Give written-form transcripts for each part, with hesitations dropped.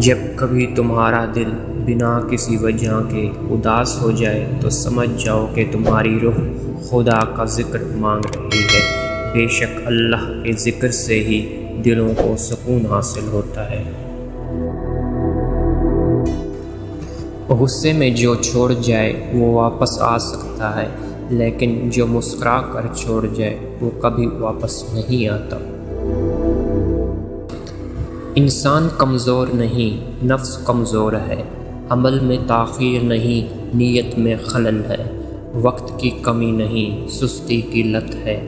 جب کبھی تمہارا دل بنا کسی وجہ کے اداس ہو جائے تو سمجھ جاؤ کہ تمہاری روح خدا کا ذکر مانگ رہی ہے۔ بے شک اللہ کے ذکر سے ہی دلوں کو سکون حاصل ہوتا ہے۔ غصے میں جو چھوڑ جائے وہ واپس آ سکتا ہے، لیکن جو مسکرا کر چھوڑ جائے وہ کبھی واپس نہیں آتا۔ انسان کمزور نہیں، نفس کمزور ہے۔ عمل میں تاخیر نہیں، نیت میں خلل ہے۔ وقت کی کمی نہیں، سستی کی لت ہے۔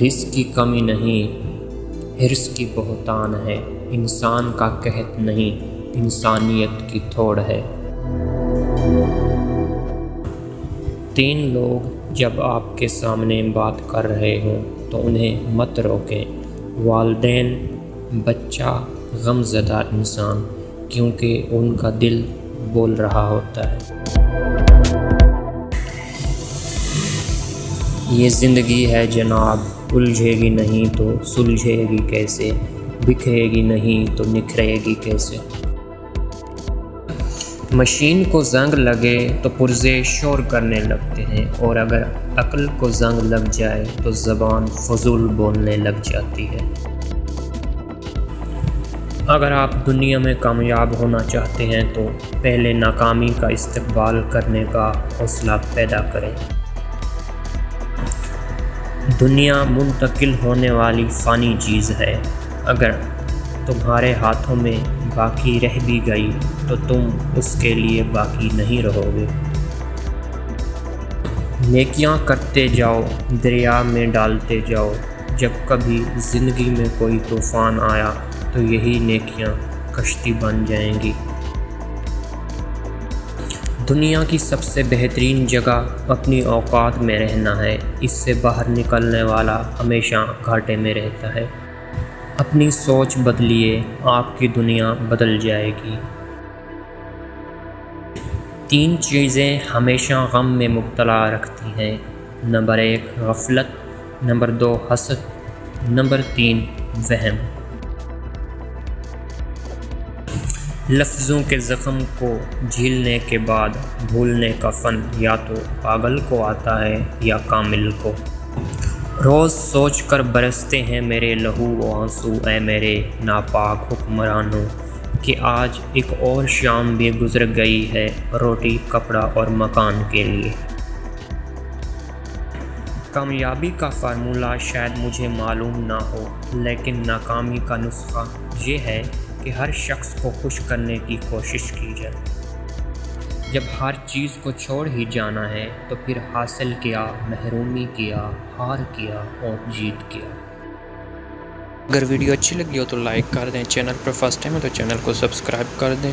رزق کی کمی نہیں، حرص کی بہتان ہے۔ انسان کا قحط نہیں، انسانیت کی تھوڑ ہے۔ 3 لوگ جب آپ کے سامنے بات کر رہے ہوں تو انہیں مت روکیں: والدین، بچہ، غم زدہ انسان، کیونکہ ان کا دل بول رہا ہوتا ہے۔ یہ زندگی ہے جناب، الجھے گی نہیں تو سلجھے گی کیسے، بکھرے گی نہیں تو نکھرے گی کیسے۔ مشین کو زنگ لگے تو پرزے شور کرنے لگتے ہیں، اور اگر عقل کو زنگ لگ جائے تو زبان فضول بولنے لگ جاتی ہے۔ اگر آپ دنیا میں کامیاب ہونا چاہتے ہیں تو پہلے ناکامی کا استقبال کرنے کا حوصلہ پیدا کریں۔ دنیا منتقل ہونے والی فانی چیز ہے، اگر تمہارے ہاتھوں میں باقی رہ بھی گئی تو تم اس کے لیے باقی نہیں رہو گے۔ نیکیاں کرتے جاؤ، دریا میں ڈالتے جاؤ۔ جب کبھی زندگی میں کوئی طوفان آیا تو یہی نیکیاں کشتی بن جائیں گی۔ دنیا کی سب سے بہترین جگہ اپنی اوقات میں رہنا ہے، اس سے باہر نکلنے والا ہمیشہ گھاٹے میں رہتا ہے۔ اپنی سوچ بدلیے، آپ کی دنیا بدل جائے گی۔ 3 چیزیں ہمیشہ غم میں مبتلا رکھتی ہیں: نمبر 1 غفلت، نمبر 2 حسد، نمبر 3 وہم۔ لفظوں کے زخم کو جھیلنے کے بعد بھولنے کا فن یا تو پاگل کو آتا ہے یا کامل کو۔ روز سوچ کر برستے ہیں میرے لہو و آنسو، اے میرے ناپاک حکمرانوں، کہ آج ایک اور شام بھی گزر گئی ہے روٹی، کپڑا اور مکان کے لیے۔ کامیابی کا فارمولہ شاید مجھے معلوم نہ ہو، لیکن ناکامی کا نسخہ یہ ہے کہ ہر شخص کو خوش کرنے کی کوشش کی جائے۔ جب ہر چیز کو چھوڑ ہی جانا ہے تو پھر حاصل کیا، محرومی کیا، ہار کیا اور جیت کیا۔ اگر ویڈیو اچھی لگی ہو تو لائک کر دیں، چینل پر فرسٹ ٹائم ہے تو چینل کو سبسکرائب کر دیں۔